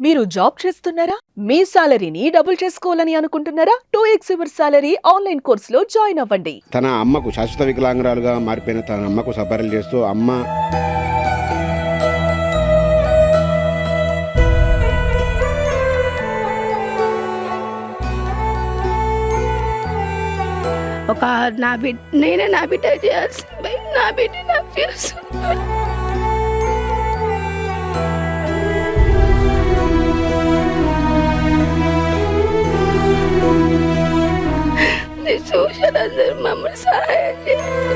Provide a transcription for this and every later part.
మీరు జాబ్ చేస్తున్నారా? మీ సాలరీని డబుల్ చేసుకోవాలని అనుకుంటున్నారా? 2x యువర్ సాలరీ ఆన్లైన్ కోర్సులో జాయిన్ అవ్వండి. తన అమ్మకు శాశ్వత వికలాంగురాలుగా మారిపోయిన తన అమ్మకు సపర్యలు చేస్తూ అమ్మ ఒక నేనే నా బిడ్డ చేయాల్సింది, నా బిడ్డ నాకు చేస్తుంది. చూసారందరూ మమ్మల్ని సహాయం చేయండి.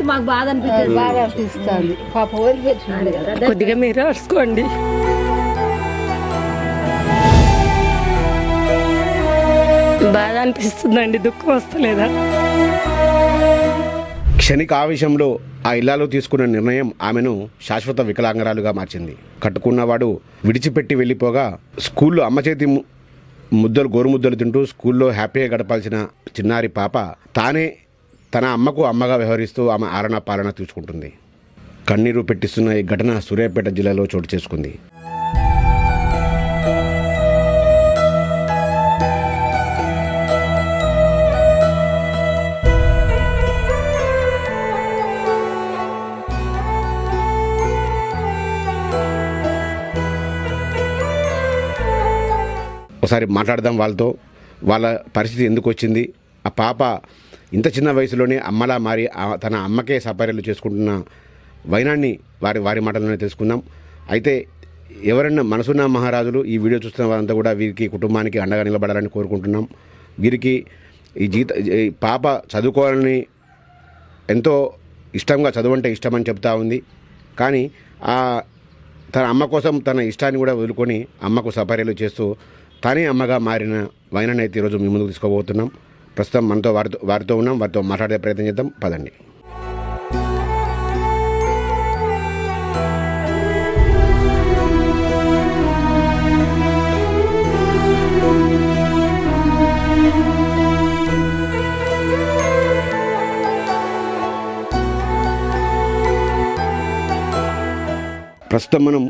మాకు బాధ అనిపిస్తుంది, బాధ అనిపిస్తుంది. పాప వదిలిపెట్టినాడు కదా, కొద్దిగా మీరు అరుచుకోండి. బాధ అనిపిస్తుందండి, దుఃఖం వస్తలేదా? క్షణిక ఆవేశంలో ఆ ఇల్లాలో తీసుకున్న నిర్ణయం ఆమెను శాశ్వత వికలాంగురాలుగా మార్చింది. కట్టుకున్నవాడు విడిచిపెట్టి వెళ్ళిపోగా స్కూల్లో అమ్మ చేతి గోరుముద్దలు తింటూ స్కూల్లో హ్యాపీగా గడపాల్సిన చిన్నారి పాప తానే తన అమ్మకు అమ్మగా వ్యవహరిస్తూ ఆమె ఆలన పాలన తీసుకుంటుంది. కన్నీరు పెట్టిస్తున్న ఈ ఘటన సూర్యాపేట జిల్లాలో చోటు చేసుకుంది. ఒకసారి మాట్లాడదాం వాళ్ళతో. వాళ్ళ పరిస్థితి ఎందుకు వచ్చింది, ఆ పాప ఇంత చిన్న వయసులోనే అమ్మలా మారి తన అమ్మకే సపర్యలు చేసుకుంటున్న వైనాన్ని వారి మాటల్లోనే తెలుసుకుందాం. అయితే ఎవరైనా మనసున్న మహారాజులు ఈ వీడియో చూస్తున్న వారంతా కూడా వీరికి కుటుంబానికి అండగా నిలబడాలని కోరుకుంటున్నాం. వీరికి ఈ పాప చదువుకోవాలని ఎంతో ఇష్టంగా, చదువంటే ఇష్టమని చెప్తా ఉంది. కానీ తన అమ్మ కోసం తన ఇష్టాన్ని కూడా వదులుకొని అమ్మకు సపర్యలు చేస్తూ తానే అమ్మగా మారిన వైనాన్ని అయితే ఈరోజు మీ ముందుకు తీసుకోబోతున్నాం. ప్రస్తుతం మనతో వారితో ఉన్నాం, వారితో మాట్లాడే ప్రయత్నం చేద్దాం. పదండి. ప్రస్తుతం మనం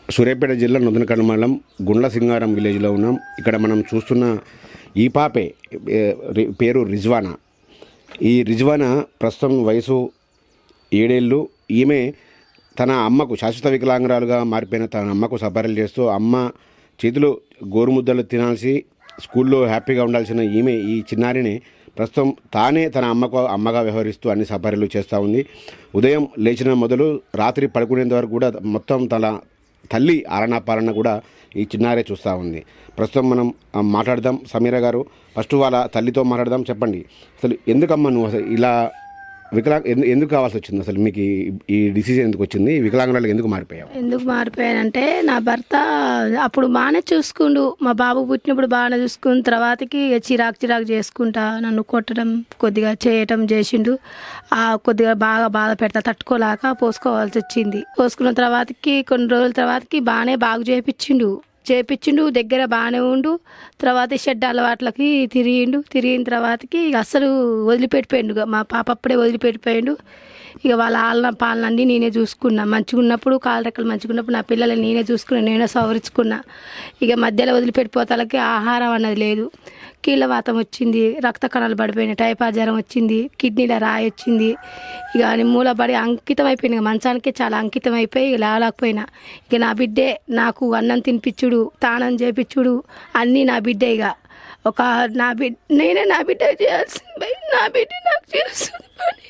సూర్యాపేట జిల్లా నూతనకండ మండలం గుండ్ల సింగారం విలేజ్లో ఉన్నాం. ఇక్కడ మనం చూస్తున్న ఈ పాపే పేరు రిజ్వానా. ఈ రిజ్వానా ప్రస్తుతం వయసు 7 ఏళ్ళు. ఈమె తన అమ్మకు శాశ్వత వికలాంగురాలుగా మారిపోయిన తన అమ్మకు సపర్యలు చేస్తూ అమ్మ చేతులు గోరుముద్దలు తినాల్సి స్కూల్లో హ్యాపీగా ఉండాల్సిన ఈమె ఈ చిన్నారిని ప్రస్తుతం తానే తన అమ్మకు అమ్మగా వ్యవహరిస్తూ అన్ని సపర్యలు చేస్తూ ఉంది. ఉదయం లేచిన మొదలు రాత్రి పడుకునేంత వరకు కూడా మొత్తం తన తల్లి ఆలనా పాలన కూడా ఈ చిన్నారే చూస్తూ ఉంది. ప్రస్తుతం మనం మాట్లాడదాం. సమీర గారు, ఫస్ట్ వాళ్ళ తల్లితో మాట్లాడదాం. చెప్పండి, అసలు ఎందుకమ్మా నువ్వు అసలు ఇలా ఎందుకు కావాల్సి వచ్చింది? అసలు మీకు ఈ డిసిజన్ ఎందుకు వచ్చింది? వికలాంగురాలకు ఎందుకు మారిపోయావు? ఎందుకు మారిపోయానంటే నా భర్త అప్పుడు బాగానే చూసుకుండు, మా బాబు పుట్టినప్పుడు బాగానే చూసుకున్న తర్వాతకి చిరాకు చేసుకుంటా నన్ను కొట్టడం కొద్దిగా చేయటం చేసిండు. కొద్దిగా బాగా బాధ పెడతా తట్టుకోలేక పోసుకోవాల్సి వచ్చింది. పోసుకున్న తర్వాతకి కొన్ని రోజుల తర్వాతకి బాగా చేపించిండు దగ్గర బాగానే ఉండు. తర్వాత షెడ్ అలవాట్లకి తిరిగిన తర్వాతకి ఇక అస్సలు వదిలిపెట్టిపోయిండు. మా పాప అప్పుడే వదిలిపెట్టిపోయిండు. ఇక వాళ్ళ ఆలన పాలన అన్నీ నేనే చూసుకున్నా. మంచిగా ఉన్నప్పుడు కాలు రెక్కలు మంచిగా ఉన్నప్పుడు నా పిల్లల్ని నేనే చూసుకున్నా, నేనే సవరించుకున్నా. ఇక మధ్యలో వదిలిపెట్టిపోతాలకి ఆహారం అన్నది లేదు. కీళ్ళవాతం వచ్చింది, రక్త కణాలు పడిపోయినాయి, టైఫాయిడ్ జ్వరం వచ్చింది, కిడ్నీలో రాయి వచ్చింది. ఇక మూలబడి అంకితం అయిపోయింది. ఇక మంచానికి చాలా అంకితం అయిపోయి ఇక లేవలేకపోయినా. ఇక నా బిడ్డే నాకు అన్నం తినిపించుడు, తానం చేపించుడు అన్నీ నా బిడ్డే. ఇక నేనే నా బిడ్డ చేయాల్సింది, నా బిడ్డ నాకు చేస్తుంది పని.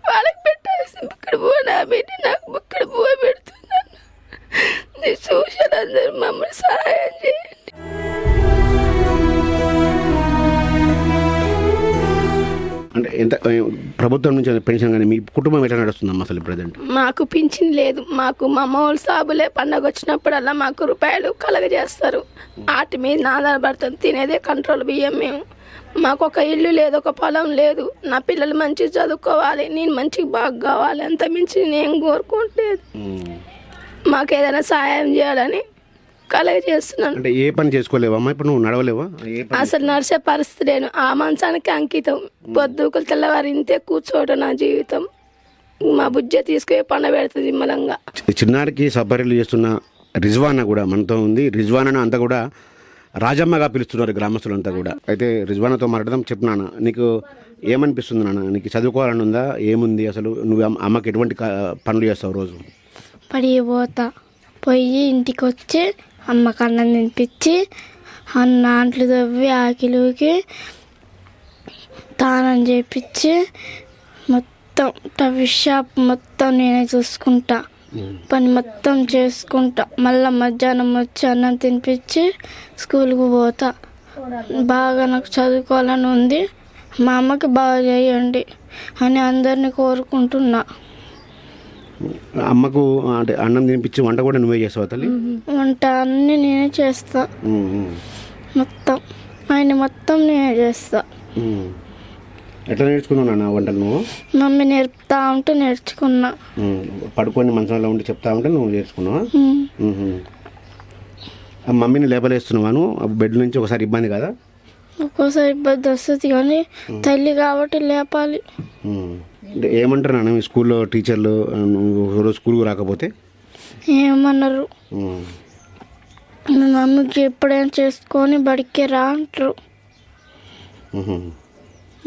వాళ్ళకి పెట్టాల్సింది ఇక్కడ నా బిడ్డ నాకు ఇక్కడ పెడుతున్నాను. చూసారందరూ మమ్మల్ని సహాయం చేయండి. అంటే ఎంత ప్రభుత్వం నుంచి పెన్షన్ కానీ మీ కుటుంబం ఎట్లా నడుస్తుందమ్మా అసలు ప్రజెంట్? మాకు పింఛన్ లేదు. మాకు మా మామూలు సాబులే పండగ వచ్చినప్పుడల్లా మాకు రూపాయలు కలగజేస్తారు. వాటి మీద ఆధారపడుతుంది. తినేదే కంట్రోల్ బియ్యం. మాకు ఒక ఇల్లు లేదు, ఒక పొలం లేదు. నా పిల్లలు మంచిగా చదువుకోవాలి, నేను మంచిగా బాగా కావాలి, అంత మించి నేను కోరుకోవట్లేదు. మాకు ఏదైనా సహాయం చేయాలని కలగజేస్తున్నాను. అంటే ఏ పని చేసుకోలేవమ్మా ఇప్పుడు? నువ్వు నడవలేవా? అసలు నడిచే పరిస్థితి లేను. ఆ మంచానికి అంకితం. పొద్దుకులు తెల్లవారు ఇంతే కూర్చోవడం నా జీవితం. మా బుజ్జ తీసుకుపోయి పండబెడుతుంది నిమ్మలంగా. చిన్నారికి సపర్యలు చేస్తున్న రిజ్వానా కూడా మనతో ఉంది. రిజ్వానాను అంతా కూడా రాజమ్మగా పిలుస్తున్నారు గ్రామస్తులంతా కూడా. అయితే రిజ్వానాతో మాట్లాడదాం. చెప్తున్నాను, నీకు ఏమనిపిస్తుంది నాన్న? నీకు చదువుకోవాలని ఉందా? ఏముంది అసలు? నువ్వు అమ్మకి ఎటువంటి పనులు చేస్తావు రోజు? పడికి పోతా, పోయి ఇంటికి వచ్చి అమ్మకి అన్నం తినిపించి అంట్లు తవ్వి ఆకిలికి తానం చేపించి మొత్తం టవీ షాప్ మొత్తం నేనే చూసుకుంటా, పని మొత్తం చేసుకుంటా. మళ్ళీ మధ్యాహ్నం వచ్చి అన్నం తినిపించి స్కూల్కి పోతా. బాగా నాకు చదువుకోవాలని ఉంది, మా అమ్మకి బాగా చేయండి అని అందరినీ కోరుకుంటున్నా. అమ్మకు అంటే అన్నం తినిపించి వంట కూడా నువ్వే చేస్తావు తల్లి? వంట అన్నీ నేనే చేస్తా, మొత్తం ఆయన మొత్తం నేనే చేస్తా. ఎట్లా నేర్చుకున్నావు నాన్న వంటలు నువ్వు? మమ్మీ నేర్పుతా ఉంటే నేర్చుకున్నా. పడుకొని మంచంలో ఉండి చెప్తా ఉంటే నువ్వు నేర్చుకున్నావా? మమ్మీని లేపలేస్తున్నావాను బెడ్ నుంచి? ఒకసారి ఇబ్బంది కదా? ఒక్కోసారి ఇబ్బంది వస్తుంది కానీ తల్లి కాబట్టి లేపాలి. ఏమంటారు నాన్న మీ స్కూల్లో టీచర్లు నువ్వు స్కూల్కి రాకపోతే? ఏమన్నారు, మీ మమ్మీకి ఎప్పుడైనా చేసుకొని బడికే రా అంటారు.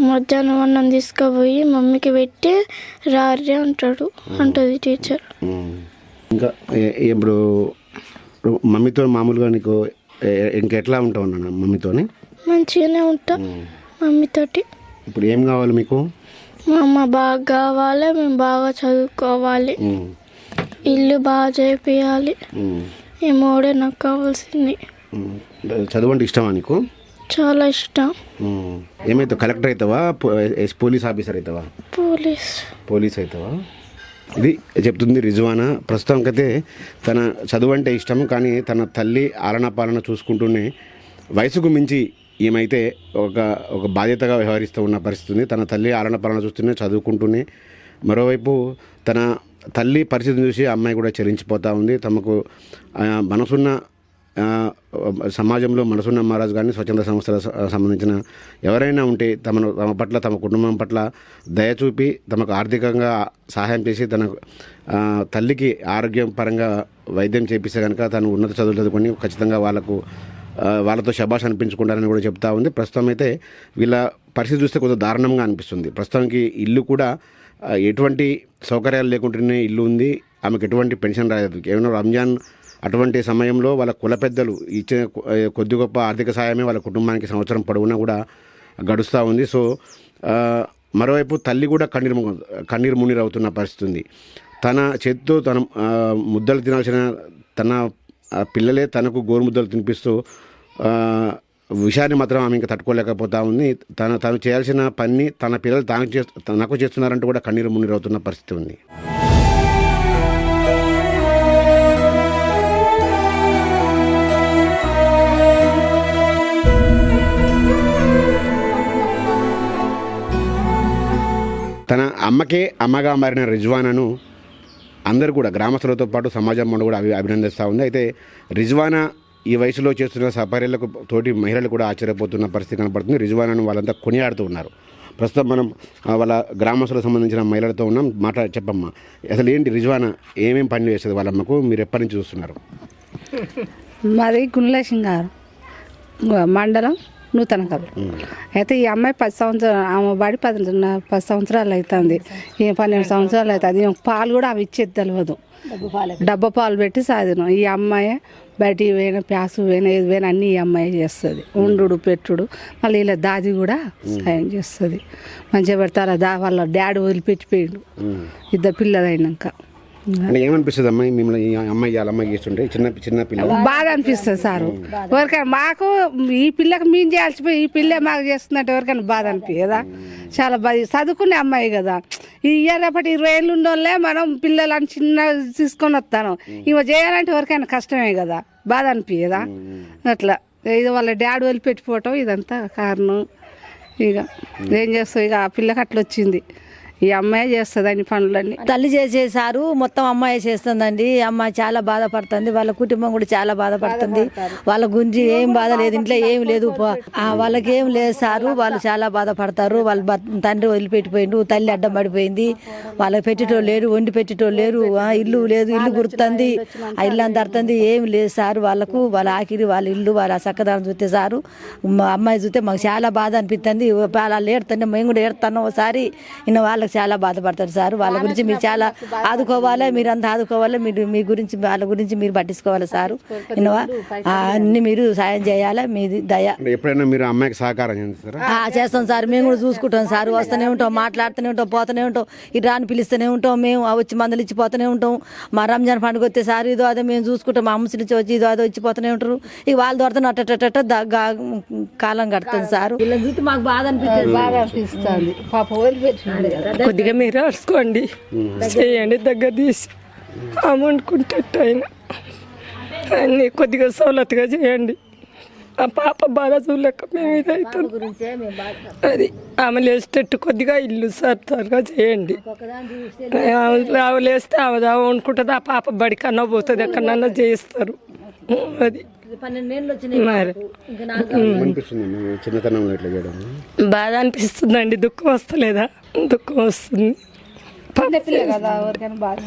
మధ్యాహ్నం అన్నం తీసుకుపోయి మమ్మీకి పెట్టి రారే అంటది టీచర్. ఇంకా ఇప్పుడు మమ్మీతో మామూలుగా నీకు ఇంకెట్లా ఉంటావు నాన్న మమ్మీతోని? మంచిగానే ఉంటా మమ్మీతోటి. ఇప్పుడు ఏం కావాలి మీకు? మా అమ్మ బాగా కావాలి, మేము బాగా చదువుకోవాలి, ఇల్లు బాగా చేపియాలి. ఈ మూడే నాకు కావాల్సింది. చదువు అంటే ఇష్టమా నీకు? చాలా ఇష్టం. ఏమైతావు? కలెక్టర్ అవుతావా? పోలీస్ ఆఫీసర్ అవుతావా? పోలీస్ అవుతావా? ఇది చెప్తుంది రిజ్వానా. ప్రస్తుతానికైతే తన చదువు అంటే ఇష్టం, కానీ తన తల్లి ఆలన పాలన చూసుకుంటూనే వయసుకు మించి ఏమైతే ఒక బాధ్యతగా వ్యవహరిస్తూ ఉన్న పరిస్థితి ఉంది. తన తల్లి ఆలన పాలన చూస్తూనే చదువుకుంటూనే, మరోవైపు తన తల్లి పరిస్థితిని చూసి అమ్మాయి కూడా చెల్లించిపోతూ ఉంది. తమకు మనసున్న సమాజంలో మనసున్న మహారాజు కానీ స్వచ్ఛంద సంస్థలకు సంబంధించిన ఎవరైనా ఉంటే తమ పట్ల, తమ కుటుంబం పట్ల దయ చూపి తమకు ఆర్థికంగా సహాయం చేసి తన తల్లికి ఆరోగ్యం పరంగా వైద్యం చేపిస్తే కనుక తను ఉన్నత చదువులు చదువుకొని ఖచ్చితంగా వాళ్ళతో శబాష్ అనిపించుకుంటారని కూడా చెప్తా ఉంది. ప్రస్తుతం అయితే వీళ్ళ పరిస్థితి చూస్తే కొంచెం దారుణంగా అనిపిస్తుంది. ప్రస్తుతానికి ఇల్లు కూడా ఎటువంటి సౌకర్యాలు లేకుండానే ఇల్లు ఉంది. ఆమెకు ఎటువంటి పెన్షన్ రాలేదు. కేవలం రంజాన్ అటువంటి సమయంలో వాళ్ళ కుల పెద్దలు ఇచ్చే కొద్ది గొప్ప ఆర్థిక సాయమే వాళ్ళ కుటుంబానికి సంవత్సరం పొడవునా కూడా గడుస్తూ ఉంది. సో మరోవైపు తల్లి కూడా కన్నీరు మున్నీరు అవుతున్న పరిస్థితి ఉంది. తన చేతితో తన ముద్దలు తినాల్సిన తన పిల్లలే తనకు గోరుముద్దలు తినిపిస్తూ విషయాన్ని మాత్రం ఆమె ఇంకా తట్టుకోలేకపోతా ఉంది. తను చేయాల్సిన పని తన పిల్లలు తనకు చేస్తున్నారంటూ కూడా కన్నీరు మున్నీరు అవుతున్న పరిస్థితి ఉంది. తన అమ్మకే అమ్మగా మారిన రిజ్వానాను అందరూ కూడా గ్రామస్తులతో పాటు సమాజం మొండ కూడా అభినందిస్తూ ఉంది. అయితే రిజ్వానా ఈ వయసులో చేస్తున్న సపర్యలకు తోటి మహిళలు కూడా ఆశ్చర్యపోతున్న పరిస్థితి కనపడుతుంది. రిజ్వానాను వాళ్ళంతా కొనియాడుతూ ఉన్నారు. ప్రస్తుతం మనం వాళ్ళ గ్రామస్తులకు సంబంధించిన మహిళలతో ఉన్నాం. చెప్పమ్మా, అసలు ఏంటి రిజ్వానా ఏమేమి పనులు చేస్తుంది వాళ్ళమ్మకు? మీరు ఎప్పటి నుంచి చూస్తున్నారు? మాది గుండ్లసింగారం మండలం నూతన కబురు. అయితే ఈ అమ్మాయి 10 సంవత్సరాలు, ఆమె బడి 10 సంవత్సరాలు అవుతుంది. 12 సంవత్సరాలు అవుతుంది. పాలు కూడా అవి ఇచ్చేది తెలియదు. డబ్బా పాలు పెట్టి సాధినం. ఈ అమ్మాయి బయటికి పోయినా, ప్యాసు పోయినా, ఏది పోయినా అన్నీ ఈ అమ్మాయి చేస్తుంది. ఉండు పెట్టుడు, మళ్ళీ ఇలా దాది కూడా సాయం చేస్తుంది. మంచిగా పెడతారు. వాళ్ళ డాడీ వదిలిపెట్టిపోయిండు 2 పిల్లలు అయినాక. ఏమనిపిస్తుంది అమ్మాయి మిమ్మల్ని ఈ అమ్మాయి వాళ్ళ అమ్మాయి చేస్తుంటే? చిన్న పిల్ల బాధ అనిపిస్తుంది సారు. ఎవరికైనా మాకు ఈ పిల్లకి మేము చేయాల్సిపోయి ఈ పిల్ల మాకు చేస్తుందంటే ఎవరికైనా బాధ అనిపించదా? చాలా బాధ. చదువుకునే అమ్మాయి కదా, ఈ రేపటి 20 ఏళ్ళు ఉన్నోళ్ళే మనం పిల్లలని చిన్న తీసుకొని వస్తాను. ఇవి చేయాలంటే ఎవరికైనా కష్టమే కదా, బాధ అనిపించదా? అట్లా ఇది వాళ్ళ డాడీ వదిలిపెట్టిపోవటం ఇదంతా కారణం. ఇక ఏం చేస్తావు, ఇక ఆ పిల్లకి అట్లా వచ్చింది. ఈ అమ్మాయి చేస్తుంది అన్ని పనులన్నీ. తల్లి చేసేసారు, మొత్తం అమ్మాయి చేస్తుందండి. అమ్మాయి చాలా బాధపడుతుంది, వాళ్ళ కుటుంబం కూడా చాలా బాధపడుతుంది. వాళ్ళ గురించి ఏం బాధ లేదు, ఇంట్లో ఏం లేదు, వాళ్ళకి ఏం లేదు సారు. వాళ్ళు చాలా బాధపడతారు. వాళ్ళ తండ్రి వదిలిపెట్టిపోయిండు, తల్లి అడ్డం పడిపోయింది, వాళ్ళకి పెట్టేటోళ్ళు లేరు, వండి పెట్టేటోళ్ళు లేరు, ఇల్లు లేదు, ఇల్లు గుర్తుంది, ఆ ఇల్లు అంత అర్థంది, ఏం లేదు సారు. వాళ్ళకు వాళ్ళ ఆఖరి వాళ్ళ ఇల్లు వాళ్ళ చక్కదనం చూస్తే సారు, మా అమ్మాయి చూస్తే మాకు చాలా బాధ అనిపిస్తుంది. వాళ్ళు ఏడుతుంటే మేము కూడా ఏడుతున్నాం ఒకసారి. ఇన్న వాళ్ళకి చాలా బాధపడతారు సార్. వాళ్ళ గురించి మీరు చాలా ఆదుకోవాలి, మీరు అంతా ఆదుకోవాలి. మీరు మీ గురించి వాళ్ళ గురించి మీరు పట్టించుకోవాలి సారు. ఇన్నవా అన్ని మీరు సాయం చేయాలి, మీది దయ. ఎప్పుడైనా మీరు అమ్మాయికి సహకారం చేస్తారా? చేస్తాం సార్, మేము కూడా చూసుకుంటాం సార్. వస్తూనే ఉంటాం, మాట్లాడుతూనే ఉంటాం, పోతూనే ఉంటాం, ఇటు రాని పిలుస్తూనే ఉంటాం, మేము వచ్చి మందులు ఇచ్చిపోతూనే ఉంటాం. మా రంజాన్ పండుగ వస్తే సార్ ఇదో అదో మేము చూసుకుంటాం, మా అమ్మసి నుంచి వచ్చి ఇదో అదో ఇచ్చిపోతూనే ఉంటారు. ఇక వాళ్ళ దొరత అట్ట కాలం కడుతుంది సార్. మాకు బాధ అనిపిస్తుంది. పాప వదిలిపెట్టినాడు. కొద్దిగా మీరు అరుచుకోండి, చేయండి, దగ్గర తీసి అమౌంట్ కుంటట్టు అన్ని కొద్దిగా సౌలతుగా చేయండి. ఆ పాప బాధ చూడలేక మేము ఇదవుతాం. అది ఆమె లేచేటట్టు కొద్దిగా ఇల్లు సర్గా చేయండి. ఆమె లేస్తే ఆమె వండుకుంటుంది, ఆ పాప బడికన్నా పోతుంది, ఎక్కడన్నా చేయిస్తారు. అది మరి చిన్నతనంలో ఇట్లా చేయడం బాధ అనిపిస్తుందండి. దుఃఖం వస్తలేదా? దుఃఖం వస్తుంది. కదా ఎవరికైనా బాధ.